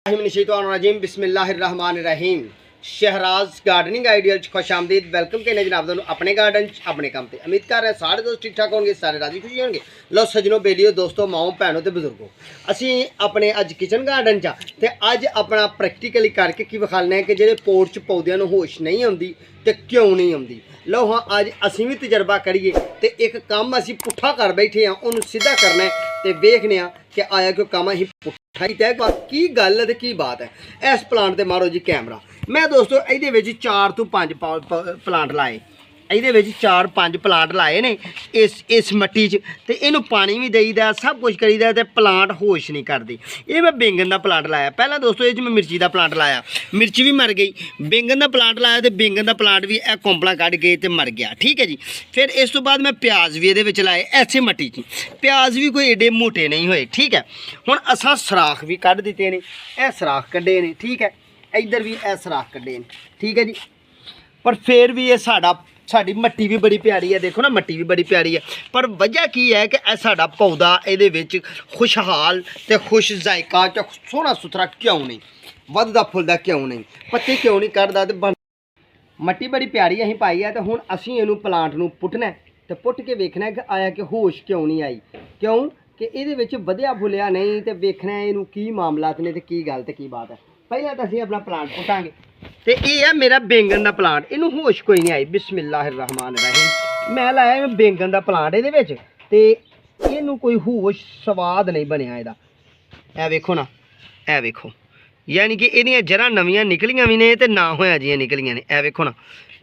रजीम बिस्मिल्लाहिर्रहमानिर्रहीम। Shahraj gardening ideal खुश आमदीद। वेलकम कहने जनाब दोनों अपने गार्डन अपने काम से। उम्मीद कर रहे हैं सारे दोस्त ठीक ठाक होंगे, सारे राजी खुशी होंगे। लो सजनों बेलियो दोस्तों माओ भैनों तो बुजुर्गों, असी अपने अज किचन गार्डन च अज अपना प्रैक्टिकली करके की विखाने कि जो पोट च पौधों को होश नहीं आती तो क्यों नहीं आती। लो हाँ अज असी भी तजर्बा करिए तो एक काम असी पुट्ठा कर बैठे हाँ, उन्होंने सीधा करना है तो वेखने कि आया क्यों काम अं पुट्ठा किया, की गल है की बात है। इस प्लांट से मारो जी कैमरा। मैं दोस्तों ये 4 तो 5 प्लांट लाए, ये 4-5 प्लांट लाए ने इस मट्टी च, ते इनू पानी भी देईदा, सब कुछ करीदा, ते प्लांट होश नहीं करती। ये मैं बैंगन का प्लांट लाया पहला दोस्तों, ये मैं मिर्ची का प्लांट लाया, मिर्ची भी मर गई। बैंगन का प्लांट लाया तो बैंगन का प्लांट भी कोंपला कढ़ के तो मर गया, ठीक है जी। फिर इस तो बाद मैं प्याज भी ये लाए ऐसे मट्टी च, प्याज भी कोई एडे मोटे नहीं होए, ठीक है। हुण असां सराख भी कढ़ दिते ने, यह सराख कढ़े ने, ठीक है। इधर भी यह सराख कढ़े ने, ठीक है जी। पर फिर भी ये साड़ी मट्टी भी बड़ी प्यारी है, देखो ना मट्टी भी बड़ी प्यारी है। पर वजह की है कि साड़ा पौधा ये खुशहाल तो खुश जायका च सोहना सुथरा क्यों नहीं वधदा फुलदा, क्यों नहीं पत्ते क्यों नहीं कढ़दा, तो मट्टी बड़ी प्यारी असीं पाई है। तो हुण असीं इहनूं प्लांट नूं पुट्टना तो पुट के वेखना कि आया कि होश क्यों नहीं आई, क्यों कि ये वधिया फुलिया नहीं, तो वेखना इहनूं की मामलात ने, तो की गल ते की बात है। पहले तो असीं अपना प्लांट पुटांगे। तो ये है मेरा बैंगन का प्लांट, इनू होश कोई नहीं आई। बिस्मिल्लाहिर्रहमानिर्रहीम। मैं लाया बैंगन का प्लांट ये इनू कोई होश स्वाद नहीं बनया इहदा। ए वेखो ना, ए वेखो, यानी कि इहदियां जरां नवीं निकलियां भी ने ते ना होया जियां निकलियां ने, ए वेखो ना,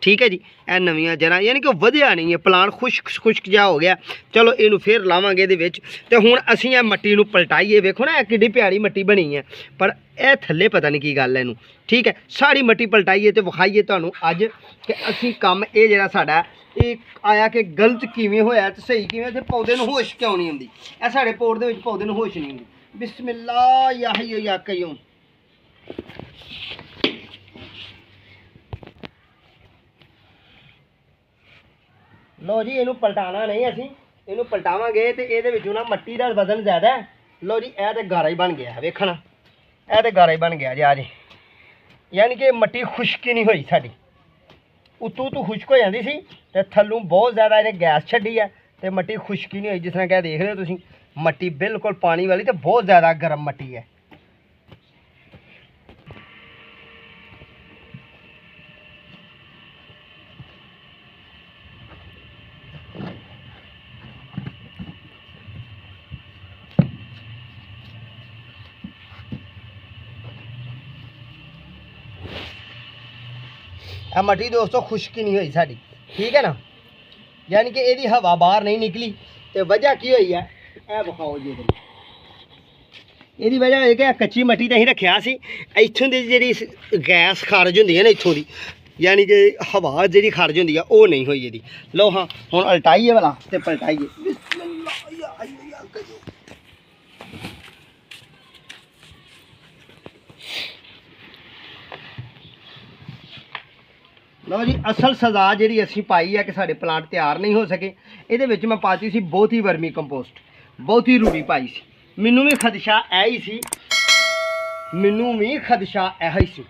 ठीक है जी। ए नवीं जरां यानी कि वधिया नहीं है, प्लांट खुश्क जा हो गया। चलो इनू फिर लावांगे इहदे विच। ते हुण असीं इह मट्टी नूं पलटाईए, वेखो ना किड्डी प्यारी मट्टी बनी है, पर यह थल्ले पता नहीं की गल है इनू, ठीक है। सारी मट्टी पलटाईए तो विखाईए तुहानूं अज कि असीं काम ये जिहड़ा साडा ये आया कि गलत किवें होया ते सही किवें, ते पौधे नूं होश क्यों नहीं आउंदी। ए साडे पोट दे विच पौधे नूं होश नहीं आउंदी। बिस्मिल्लाह या हय्यु या कय्यूम। लो जी इनू पलटाना नहीं, असीं इनू पलटावांगे तो ये ना मट्टी का वजन ज़्यादा है। लो जी यह तो गारा ही बन गया, वेखना यह तो गारा ही बन गया जी। आज यानी कि मट्टी खुश्क ही नहीं हुई साड़ी, उत्तों तो खुश्क हो जाती सी ते थल्लों बहुत ज़्यादा इन्हें गैस छड्डी है, तो मट्टी खुश्क ही नहीं हुई। जिस तरह क्या देख रहे हो तुसीं, मट्टी बिल्कुल पानी वाली तो बहुत ज़्यादा गर्म मट्टी है। मट्टी दोस्तों खुश्क ही नहीं हुई साड़ी, ठीक है ना, यानी कि यदि हवा बाहर नहीं निकली तो वजह की हुई है, यह विखाओ जी। यदि वजह है कि कच्ची मट्टी तो अं रखा सी, इत्थों की जी गैस खारज होंगी है ना इत्थों की, यानी कि हवा जी खारज होंगी है वो नहीं हुई यदि। लो हाँ हुण उल्टाइए भला तो पलटाइए। लो जी असल सजा जी असी पाई है कि साढ़े प्लांट तैयार नहीं हो सके, ये मैं पाती सी बहुत ही वर्मी कंपोस्ट, बहुत ही रूढ़ी पाई सी। मैनू भी खदशा यही सी, मैनू भी खदशा यही सी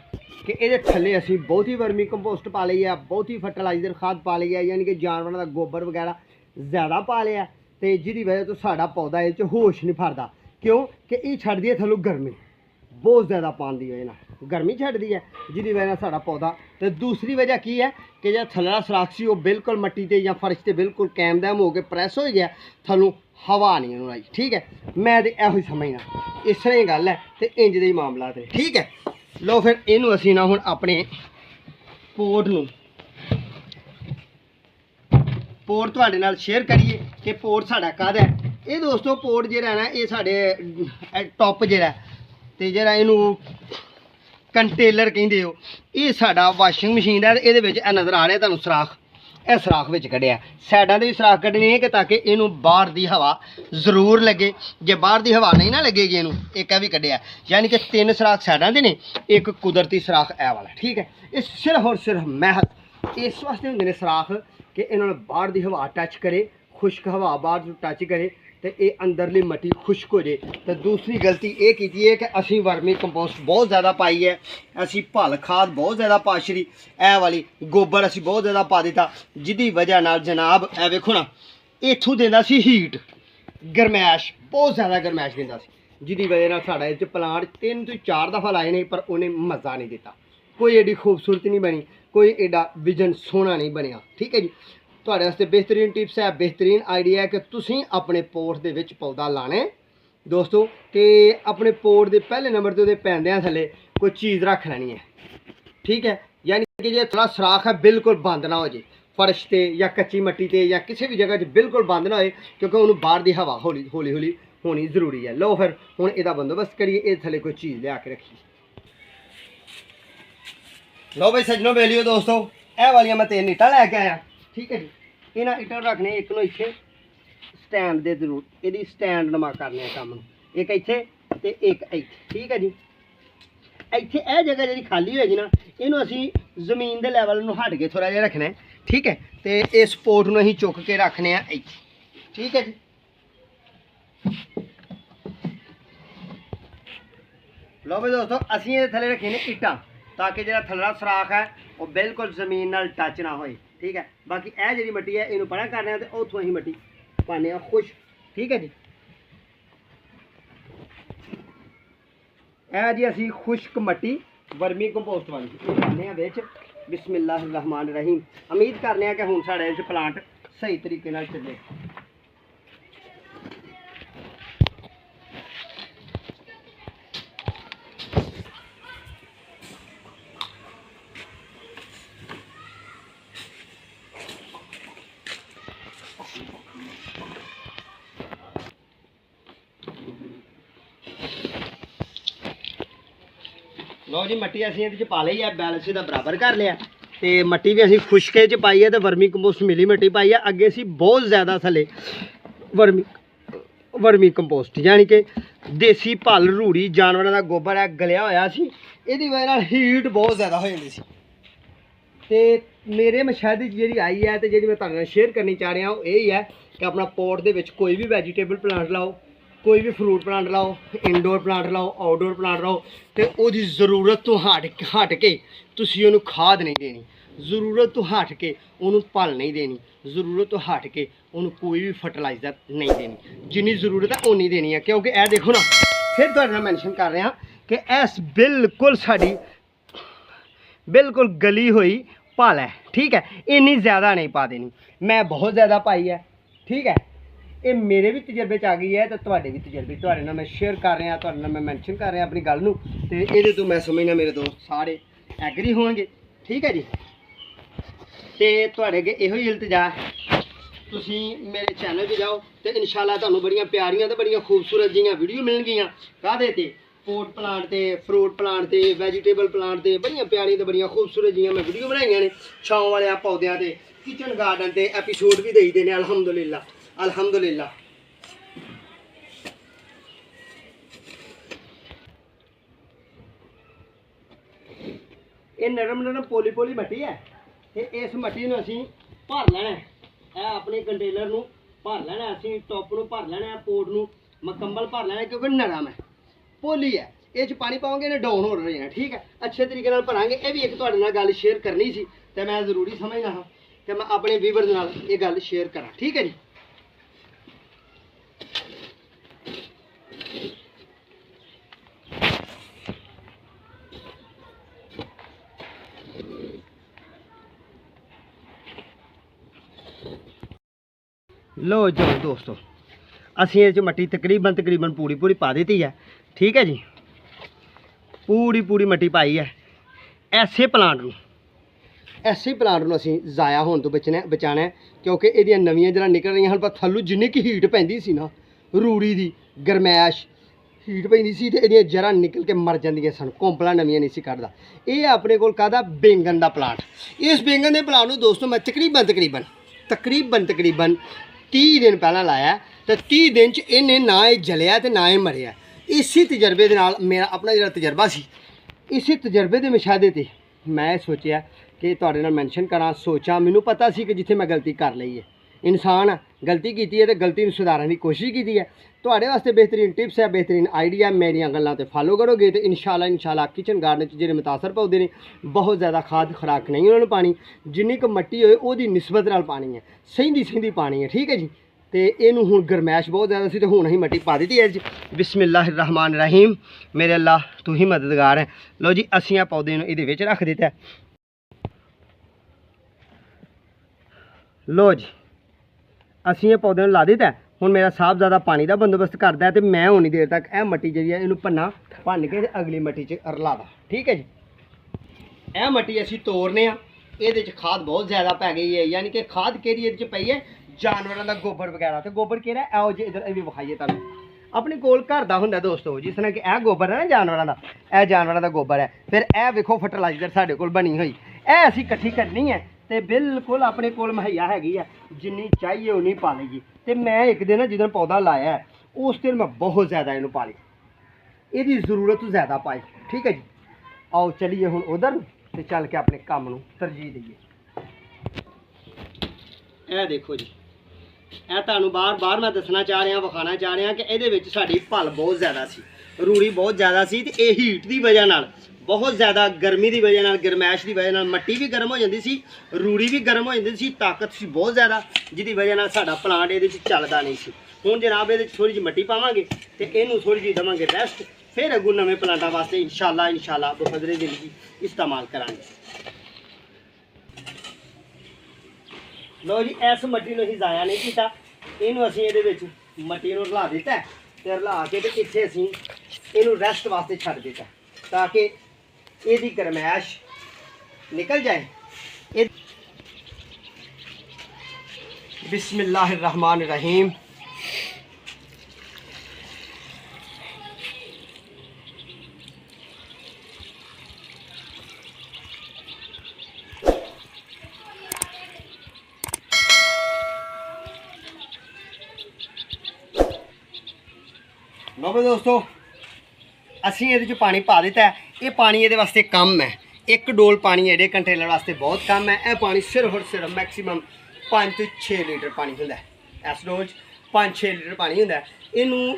कि ये थले असी बहुत ही वर्मी कंपोस्ट पा ली है, बहुत ही फर्टिलाइजर खाद पा ली है, यानी कि जानवरों का गोबर वगैरह ज़्यादा पा लिया, तो जिसकी वजह तो साड़ा पौधा ये होश नहीं फरदा। क्यों कि ये छड़ दी है थल्लों गर्मी, बहुत ज़्यादा पानी की वजह ना गर्मी छड्डी है, जिसकी वजह साड़ा पौधा। तो दूसरी वजह की है कि जो थल्ला सराख सी वो बिल्कुल मट्टी ते या फर्श से बिल्कुल कैम दैम हो के प्रैस हो गया, थल्लों हवा नहीं उन्होंने आई, ठीक है। मैं तो यही समझना इस तरह गल है, तो इंज दे मामला थे, ठीक है। लो फिर इनू असी ना हुण अपने पोट नूं पोट तुहाडे नाल शेयर करिए कि पोट साड़ा कद है। ये दोस्तों पोट जिहड़ा ना ये साढ़े टॉप जिहड़ा ते जिहड़ा इनू कंटेनर कहिंदे हो, ये साड़ा वाशिंग मशीन है। ये नज़र आ रहा है तुहानूं सराख, यह सराख विच कढ़िया, साइडां दे भी सराख कढ़ने है कि ताकि इनू बाहर दी हवा जरूर लगे। जे बाहर दी हवा नहीं ना लगेगी इनू, एक भी कढ़िया, यानी कि 3 सराख साइडां दे ने, एक कुदरती सराख ए वाला, ठीक है। ये सिर्फ और सिर्फ महत इस वास्ते होंदे ने सराख कि इन्होंने बाहर दी हवा टच करे, खुश्क हवा बाहर टच करे, तो ये अंदरली मट्टी खुश्क हो जाए। तो दूसरी गलती ये की है कि असी वर्मी कंपोस्ट बहुत ज़्यादा पाई है, असी भल खाद बहुत ज़्यादा पा छड़ी, ए वाली गोबर असी बहुत ज़्यादा पा दिता, जिदी वजह नाल जनाब ए वेखो ना इत्थों देंदा सी हीट गरमैश, बहुत ज़्यादा गरमैश देंदा सी, जिदी वजह नाल साडा इह प्लांट 3 तो 4 दफ़ा लाए ने पर उन्हें मज़ा नहीं दिता, कोई एडी खूबसूरती नहीं बनी, कोई एडा विजन सोहना नहीं बनया। ठीक है जी, ਤੁਹਾਡੇ ਵਾਸਤੇ बेहतरीन टिप्स है, बेहतरीन आइडिया है कि तुसीं अपने पोट दे विच पौधा लाने दोस्तों, कि अपने पोट दे पहले नंबर ते पैंदियां थल्ले कोई चीज़ रख लैनी है। ठीक है, यानी कि जो थोड़ा सराख है बिल्कुल बंद ना हो जाए, फर्श ते या कच्ची मट्टी ते या किसी भी जगह बिल्कुल बंद ना होए, क्योंकि उन्होंने बाहर की हवा हौली हौली हौली होनी जरूरी है। लो फिर हुण इहदा बंदोबस्त करिए, ये थल्ले कोई चीज़ लिया के रखिए। लो भाई सजनों बेलियो दोस्तों, यह वालियां मैं 3 ईटां लैके आया। ठीक है जी, इन्हां ईटां रखने एक नूं इत्थे स्टैंड दे जरूर, इहदी स्टैंड नमा करने काम नूं, एक इत्थे ते एक इत्थे। ठीक है जी, इत्थे यह जगह जी खाली होएगी ना, इनू असी जमीन के लैवल नूं हट के थोड़ा जिहा रखना है। ठीक है, तो इस पोट नूं असीं चुक के रखने आ इत्थे। ठीक है जी, लो भाई दोस्तों असीं इहदे थल्ले रखी ने ईटां, ताकि जो थल्ला सराख है वो बिल्कुल जमीन नाल टच ना होए। ठीक है, बाकी यह जी मट्टी है इनू पड़ा करने तो उतों अं मट्टी पाने खुश। ठीक है जी, यह जी असी खुश्क मट्टी वर्मी कंपोस्ट वाली पाने बिच। बिस्मिल्लाहिर्रहमानिर्रहीम। उम्मीद करने कि हुण साडे इस प्लांट सही तरीके नाल चले। लो जी मट्टी असीं इहदे च पा लई है, बैलेंस इहदा बराबर कर लिया, तो मट्टी भी असीं खुश्के च पाई है, तो वर्मी कंपोस्ट मिली मट्टी पाई है। अगे असीं बहुत ज़्यादा थले वर्मी कंपोस्ट यानी कि देसी भल रूड़ी जानवरों का गोबर है गलिया होया सी, इहदी वजह नाल हीट बहुत ज़्यादा हो जाती सी। ते मेरे मशहद जी आई है, तो जी मैं तुहाडे नाल शेयर करनी चाह रहा वो यही है कि अपना पोट दे विच कोई भी वैजीटेबल प्लांट लाओ, कोई भी फ्रूट प्लांट लाओ, इनडोर प्लांट लाओ, आउटडोर प्लांट लाओ, तो उसकी जरूरत तो हट के तुसीं उहनूं खाद नहीं देनी, जरूरत तो हट के उन्होंने भल नहीं देनी, जरूरत तो हट के उन्होंने कोई भी फर्टिलाइजर नहीं देनी, जिन्नी जरूरत है उन्नी देनी है। क्योंकि यह देखो ना, फिर तुहाडे नाल मैंशन कर रहा कि इस बिल्कुल साड़ी बिल्कुल गली हुई भल है। ठीक है, इन्नी ज़्यादा नहीं पा देनी, मैं बहुत ज़्यादा पाई है। ठीक है, ये मेरे भी तजर्बे च आ गई है, तो तुहाडे भी तजर्बे तुहाडे नाल मैं शेयर कर रहा, तुहाडे नाल मैं मैंशन कर रहा अपनी गल नूं, ते इहदे तो मैं समझना मेरे दोस्त सारे एग्री होणगे। ठीक है जी, तो तुहाडे अगे इहो ही इल्तजा तुसीं मेरे चैनल पर जाओ, तो इंशाअल्लाह तुहानूं बड़ियां प्यारियां ते बड़ियां खूबसूरत जिहियां वीडियो मिलणगियां, काहदे ते पोट प्लांट ते फ्रूट प्लांट ते वैजीटेबल प्लांट ते बड़ियां प्यारियां ते बड़ियां खूबसूरत जिहियां मैं वीडियो बनाईयां ने, छांव वाले पौधों ते किचन गार्डन ते एपीसोड भी देई देने अल्हम्दुलिल्लाह अल्हम्दुलिल्लाह। ये नरम नरम पोली पोली मट्टी है, तो इस मट्टी नूं असीं भर लेना है, अपने कंटेनर नूं भर लेना, असीं टॉप नूं भर लेना, पोट नूं मुकम्मल भर लेना, क्योंकि नरम है पोली है, ये पानी पाओगे इन्हें डाउन हो रहे हैं। ठीक है, अच्छे तरीके नाल भरांगे। ये भी एक तुहाडे नाल गल शेयर करनी सी, तो मैं जरूरी समझना हाँ कि मैं अपने व्यूअर्स नाल ये गल शेयर करा। ठीक है जी, लो जो दोस्तों असीं इह मट्टी तकरीबन पूरी पा दी है। ठीक है जी, पूरी मट्टी पाई है। ऐसे प्लांट नूं असीं ज़ाया होने तो बचाना है, क्योंकि इहदियां नवीं जड़ां निकल रही हैं, पर थल्लों जिन्नी की हीट पैंदी सी ना, रूड़ी दी गरमैश हीट पैंदी सी, ते इहदियां जड़ां निकल के मर जांदियां सन, कोंपलां नवीं नहीं सी कढदा। ये अपने कोल काहदा बैंगन दा प्लांट, इस बैंगन दे प्लांट नूं दोस्तों मैं तकरीबन 30 दिन पहला लाया, तो 30 दिन च इन्हें ना ही जलिया तो ना ही मरिया। इसी तजर्बे दे नाल मेरा अपना जो तजर्बा सी, इसी तजर्बे के मुशाहदे ते मैं सोचा कि तुहाडे नाल मैंशन करा, सोचा मैनूं पता सी कि जिथे मैं गलती कर लई है, इंसान ਗਲਤੀ ਕੀਤੀ ਹੈ ਤੇ ਗਲਤੀ ਨੂੰ ਸੁਧਾਰਨ ਦੀ ਕੋਸ਼ਿਸ਼ ਕੀਤੀ ਹੈ। ਤੁਹਾਡੇ ਵਾਸਤੇ ਬਿਹਤਰੀਨ ਟਿਪਸ ਹੈ, ਬਿਹਤਰੀਨ ਆਈਡੀਆ, ਮੇਰੀਆਂ ਗੱਲਾਂ ਤੇ ਫਾਲੋ ਕਰੋਗੇ ਤੇ ਇਨਸ਼ਾਅੱਲਾ ਕਿਚਨ ਗਾਰਡਨ 'ਚ ਜਿਹੜੇ ਮੁਤਾਸਰ ਪੌਦੇ ਨੇ ਬਹੁਤ ਜ਼ਿਆਦਾ ਖਾਦ ਖੁਰਾਕ ਨਹੀਂ ਉਹਨਾਂ ਨੂੰ ਪਾਣੀ, ਜਿੰਨੀ ਕੁ ਮਿੱਟੀ ਹੋਏ ਉਹਦੀ ਨਿਸਬਤ ਨਾਲ ਪਾਣੀ ਹੈ, ਸਹਿੰਦੀ ਪਾਣੀ ਹੈ। ਠੀਕ ਹੈ ਜੀ। ਤੇ ਇਹਨੂੰ ਹੁਣ ਗਰਮੈਸ਼ ਬਹੁਤ ਜ਼ਿਆਦਾ ਸੀ ਤੇ ਹੁਣ ਅਸੀਂ ਮਿੱਟੀ ਪਾ ਦਿੱਤੀ ਹੈ ਜੀ। ਬਿਸਮਿल्लाहिर्रहमान रहीम। ਮੇਰੇ ਅੱਲਾ ਤੂੰ ਹੀ ਮਦਦਗਾਰ ਹੈ। ਲਓ ਜੀ ਅਸੀਂ ਆ ਪੌਦੇ ਨੂੰ ਇਹਦੇ ਵਿੱਚ ਰੱਖ ਦਿੱਤਾ। ਲਓ ਜੀ ਅਸੀਂ ਇਹ ਪੌਦੇ ਨੂੰ ਲਾ ਦਿੱਤਾ। ਹੁਣ ਮੇਰਾ ਸਾਹਿਬਜ਼ਾਦਾ ਪਾਣੀ ਦਾ ਬੰਦੋਬਸਤ ਕਰਦਾ ਤੇ ਮੈਂ ਉਨੀ ਦੇਰ ਤੱਕ ਇਹ ਮਿੱਟੀ ਜਿਹੜੀ ਹੈ ਇਹਨੂੰ ਭੰਨ ਕੇ ਤੇ ਅਗਲੀ ਮਿੱਟੀ 'ਚ ਰਲਾਦਾ। ਠੀਕ ਹੈ ਜੀ। ਇਹ ਮਿੱਟੀ ਅਸੀਂ ਤੋੜਨੇ ਆ। ਇਹਦੇ 'ਚ ਖਾਦ ਬਹੁਤ ਜ਼ਿਆਦਾ ਪੈ ਗਈ ਹੈ, ਯਾਨੀ ਕਿ ਖਾਦ ਕਿਹੜੀ ਇਹਦੇ 'ਚ ਪਈ ਹੈ, ਜਾਨਵਰਾਂ ਦਾ ਗੋਬਰ ਵਗੈਰਾ। ਤੇ ਗੋਬਰ ਕਿਹੜਾ ਇਹੋ ਜਿਹੇ ਇੱਧਰ ਇਹ ਵੀ ਵਿਖਾਈਏ ਤੁਹਾਨੂੰ। ਆਪਣੇ ਕੋਲ ਘਰ ਦਾ ਹੁੰਦਾ ਦੋਸਤੋ, ਜਿਸ ਤਰ੍ਹਾਂ ਕਿ ਇਹ ਗੋਬਰ ਹੈ ਨਾ ਜਾਨਵਰਾਂ ਦਾ, ਇਹ ਜਾਨਵਰਾਂ ਦਾ ਗੋਬਰ ਹੈ। ਫਿਰ ਇਹ ਵੇਖੋ ਫਰਟੀਲਾਈਜ਼ਰ ਸਾਡੇ ਕੋਲ ਬਣੀ ਹੋਈ, ਇਹ ਅਸੀਂ ਇਕੱਠੀ ਕਰਨੀ ਹੈ ਤੇ ਬਿਲਕੁਲ ਆਪਣੇ ਕੋਲ ਮੁਹੱਈਆ ਹੈਗੀ ਆ, ਜਿੰਨੀ ਚਾਹੀਏ ਉਨੀ ਪਾ ਲਈਏ। ਤੇ ਮੈਂ ਇੱਕ ਦਿਨ ਜਦੋਂ ਪੌਦਾ ਲਾਇਆ ਉਸ ਦਿਨ ਮੈਂ ਬਹੁਤ ਜ਼ਿਆਦਾ ਇਹਨੂੰ ਪਾ ਲਈ, ਇਹਦੀ ਜ਼ਰੂਰਤ ਜ਼ਿਆਦਾ ਪਾਈ। ਠੀਕ ਹੈ ਜੀ। ਆਓ ਚਲੀਏ ਹੁਣ ਉਧਰ ਤੇ ਚੱਲ ਕੇ ਆਪਣੇ ਕੰਮ ਨੂੰ ਤਰਜੀਹ ਦਈਏ। ਇਹ ਦੇਖੋ ਜੀ, ਇਹ ਤੁਹਾਨੂੰ ਬਾਰ-ਬਾਰ ਮੈਂ ਦੱਸਣਾ ਚਾਹ ਰਿਹਾ, ਵਿਖਾਣਾ ਚਾਹ ਰਿਹਾ ਕਿ ਇਹਦੇ ਵਿੱਚ ਸਾਡੀ ਭਲ ਬਹੁਤ ਜ਼ਿਆਦਾ ਸੀ, ਰੂੜੀ ਬਹੁਤ ਜ਼ਿਆਦਾ ਸੀ। ਤੇ ਇਹ ਹੀਟ ਦੀ ਵਜ੍ਹਾ ਨਾਲ, ਬਹੁਤ ਜ਼ਿਆਦਾ ਗਰਮੀ ਦੀ ਵਜ੍ਹਾ ਨਾਲ, ਗਰਮੈਸ਼ ਦੀ ਵਜ੍ਹਾ ਨਾਲ ਮਿੱਟੀ ਵੀ ਗਰਮ ਹੋ ਜਾਂਦੀ ਸੀ, ਰੂੜੀ ਵੀ ਗਰਮ ਹੋ ਜਾਂਦੀ ਸੀ, ਤਾਕਤ ਸੀ ਬਹੁਤ ਜ਼ਿਆਦਾ, ਜਿਹਦੀ ਵਜ੍ਹਾ ਨਾਲ ਸਾਡਾ ਪਲਾਂਟ ਇਹਦੇ 'ਚ ਚੱਲਦਾ ਨਹੀਂ ਸੀ। ਹੁਣ ਜਨਾਬ ਇਹਦੇ 'ਚ ਥੋੜ੍ਹੀ ਜਿਹੀ ਮਿੱਟੀ ਪਾਵਾਂਗੇ ਤੇ ਇਹਨੂੰ ਥੋੜ੍ਹੀ ਜਿਹੀ ਦੇਵਾਂਗੇ ਰੈਸਟ, ਫਿਰ ਅੱਗੋਂ ਨਵੇਂ ਪਲਾਂਟਾਂ ਵਾਸਤੇ ਇਨਸ਼ਾਅੱਲਾ ਬਖਦਰੇ ਜ਼ਿੰਦਗੀ ਇਸਤੇਮਾਲ ਕਰਾਂਗੇ। ਲਓ ਜੀ ਇਸ ਮਿੱਟੀ ਨੂੰ ਅਸੀਂ ਜ਼ਾਇਆ ਨਹੀਂ ਕੀਤਾ, ਇਹਨੂੰ ਅਸੀਂ ਇਹਦੇ ਵਿੱਚ ਮਿੱਟੀ ਨੂੰ ਰਲਾ ਦਿੱਤਾ ਤੇ ਰਲਾ ਕੇ ਤੇ ਇੱਥੇ ਅਸੀਂ ਇਹਨੂੰ ਰੈਸਟ ਵਾਸਤੇ ਛੱਡ ਦਿੱਤਾ ਤਾਂ ਕਿ ਇਹਦੀ ਗਰਮੈਸ਼ ਨਿਕਲ ਜਾਏ। ਇਹ ਬਿਸਮਿल्लाहिर्रहमान रहीम। ਲਓ ਦੋਸਤੋ ਅਸੀਂ ਇਹਦੇ 'ਚ ਪਾਣੀ ਪਾ ਦਿੱਤਾ। ਇਹ ਪਾਣੀ ਇਹਦੇ ਵਾਸਤੇ ਕਮ ਹੈ, ਇੱਕ ਡੋਲ ਪਾਣੀ ਇਹਦੇ ਕੰਟੇਨਰ ਵਾਸਤੇ ਬਹੁਤ ਕਮ ਹੈ। ਇਹ ਪਾਣੀ ਸਿਰਫ ਔਰ ਸਿਰਫ ਮੈਕਸੀਮਮ 5 ਤੋਂ 6 ਲੀਟਰ ਪਾਣੀ ਹੁੰਦਾ ਹੈ। ਇਸ ਡੋਲ 'ਚ 5-6 ਲੀਟਰ ਪਾਣੀ ਹੁੰਦਾ ਹੈ। ਇਹਨੂੰ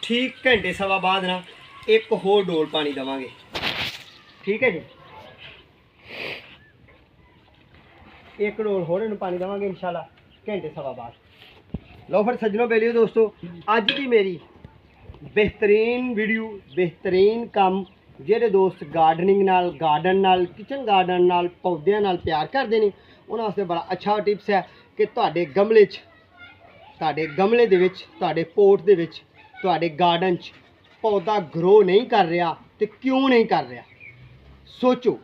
ਠੀਕ ਘੰਟੇ ਸਵਾ ਬਾਅਦ ਨਾ ਇੱਕ ਹੋਰ ਡੋਲ ਪਾਣੀ ਦੇਵਾਂਗੇ। ਠੀਕ ਹੈ ਜੀ। ਇੱਕ ਡੋਲ ਹੋਰ ਇਹਨੂੰ ਪਾਣੀ ਦੇਵਾਂਗੇ ਇਨਸ਼ਾਅੱਲਾ ਘੰਟੇ ਸਵਾ ਬਾਅਦ। ਲਓ ਫਿਰ ਸੱਜਣੋ ਬੇਲੀਓ ਦੋਸਤੋ, ਅੱਜ ਦੀ ਮੇਰੀ बेहतरीन वीडियो, बेहतरीन काम ਜਿਹੜੇ ਦੋਸਤ ਗਾਰਡਨਿੰਗ ਨਾਲ, ਗਾਰਡਨ ਨਾਲ, ਕਿਚਨ ਗਾਰਡਨ ਨਾਲ, ਪੌਦਿਆਂ ਨਾਲ ਪਿਆਰ ਕਰਦੇ ਨੇ ਉਹਨਾਂ ਵਾਸਤੇ ਬੜਾ ਅੱਛਾ ਟਿਪਸ ਹੈ ਕਿ ਤੁਹਾਡੇ ਗਮਲੇ 'ਚ, ਤੁਹਾਡੇ ਗਮਲੇ ਦੇ ਵਿੱਚ, ਤੁਹਾਡੇ ਪੋਟ ਦੇ ਵਿੱਚ, ਤੁਹਾਡੇ ਗਾਰਡਨ 'ਚ ਪੌਦਾ ਗਰੋ ਨਹੀਂ ਕਰ ਰਿਹਾ ਤੇ ਕਿਉਂ ਨਹੀਂ ਕਰ ਰਿਹਾ। ਸੋਚੋ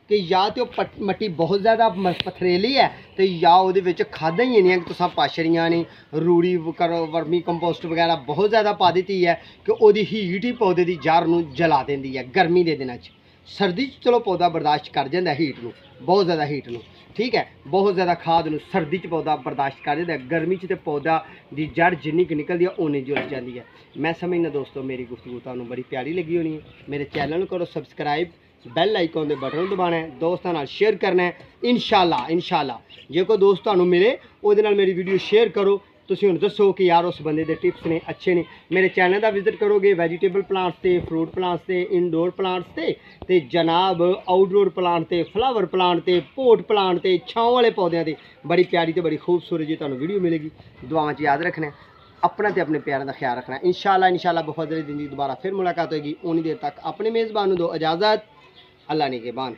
ਕਿ ਜਾਂ ਤਾਂ ਉਹ ਮਿੱਟੀ ਬਹੁਤ ਜ਼ਿਆਦਾ ਪਥਰੇਲੀ ਹੈ ਤੇ ਜਾਂ ਉਹਦੇ ਵਿੱਚ ਖਾਦਾਂ ਹੀ ਇੰਨੀਆਂ ਕਿ ਤੁਸੀਂ ਪਾਸ਼ੜੀਆਂ ਨੇ, ਰੂੜੀ ਕਰੋ, ਵਰਮੀ ਕੰਪੋਸਟ ਵਗੈਰਾ ਬਹੁਤ ਜ਼ਿਆਦਾ ਪਾ ਦਿੱਤੀ ਹੈ ਕਿ ਉਹਦੀ ਹੀਟ ਹੀ ਪੌਦੇ ਦੀ ਜੜ੍ਹ ਨੂੰ ਜਲਾ ਦਿੰਦੀ ਹੈ ਗਰਮੀ ਦੇ ਦਿਨਾਂ 'ਚ। ਸਰਦੀ 'ਚ ਚਲੋ ਪੌਦਾ ਬਰਦਾਸ਼ਤ ਕਰ ਜਾਂਦਾ ਹੀਟ ਨੂੰ, ਬਹੁਤ ਜ਼ਿਆਦਾ ਹੀਟ ਨੂੰ, ਠੀਕ ਹੈ, ਬਹੁਤ ਜ਼ਿਆਦਾ ਖਾਦ ਨੂੰ ਸਰਦੀ 'ਚ ਪੌਦਾ ਬਰਦਾਸ਼ਤ ਕਰ ਦਿੰਦਾ। ਗਰਮੀ 'ਚ ਤੇ ਪੌਦਾ ਦੀ ਜੜ੍ਹ ਜਿੰਨੀ ਕੁ ਨਿਕਲਦੀ ਹੈ ਓਨੀ ਜੁਲ ਜਾਂਦੀ ਹੈ। ਮੈਂ ਸਮਝਦਾ ਦੋਸਤੋ ਮੇਰੀ ਗੁਫ਼ਤਗੂ ਤੁਹਾਨੂੰ ਬੜੀ ਪਿਆਰੀ ਲੱਗੀ ਹੋਣੀ ਹੈ। ਮੇਰੇ ਚੈਨਲ ਨੂੰ ਕਰੋ ਸਬਸਕ੍ਰਾइब, ਬੈਲ ਆਈਕਨ ਦੇ ਬਟਨ ਨੂੰ ਦਬਾਉਣਾ ਹੈ, ਦੋਸਤਾਂ ਨਾਲ ਸ਼ੇਅਰ ਕਰਨਾ ਹੈ। ਇਨਸ਼ਾਅੱਲਾ ਜੇ ਕੋਈ ਦੋਸਤ ਤੁਹਾਨੂੰ ਮਿਲੇ ਉਹਦੇ ਨਾਲ ਮੇਰੀ ਵੀਡੀਓ ਸ਼ੇਅਰ ਕਰੋ। ਤੁਸੀਂ ਹੁਣ ਦੱਸੋ ਕਿ ਯਾਰ ਉਸ ਬੰਦੇ ਦੇ ਟਿਪਸ ਨੇ ਅੱਛੇ ਨੇ। ਮੇਰੇ ਚੈਨਲ ਦਾ ਵਿਜ਼ਿਟ ਕਰੋਗੇ ਵੈਜੀਟੇਬਲ ਪਲਾਂਟਸ ਤੇ, ਫਰੂਟ ਪਲਾਂਟਸ ਤੇ, ਇਨਡੋਰ ਪਲਾਂਟਸ ਤੇ ਜਨਾਬ ਆਊਟਡੋਰ ਪਲਾਂਟ ਤੇ, ਫਲਾਵਰ ਪਲਾਂਟ ਤੇ, ਪੋਟ ਪਲਾਂਟ ਤੇ, ਛਾਂ ਵਾਲੇ ਪੌਦਿਆਂ ਤੇ ਬੜੀ ਪਿਆਰੀ ਤੇ ਬੜੀ ਖੂਬਸੂਰਤ ਜੀ ਤੁਹਾਨੂੰ ਵੀਡੀਓ ਮਿਲੇਗੀ। ਦੁਆਵਾਂ 'ਚ ਯਾਦ ਰੱਖਣਾ, अपना ते अपने प्यारों का ख्याल रखना। इंशाल्लाह बफदरी ज़िंदगी दोबारा फिर मुलाकात होगी। उन्हीं देर तक अपने मेज़बान दो इजाज़त। अल्लाह ने के बान।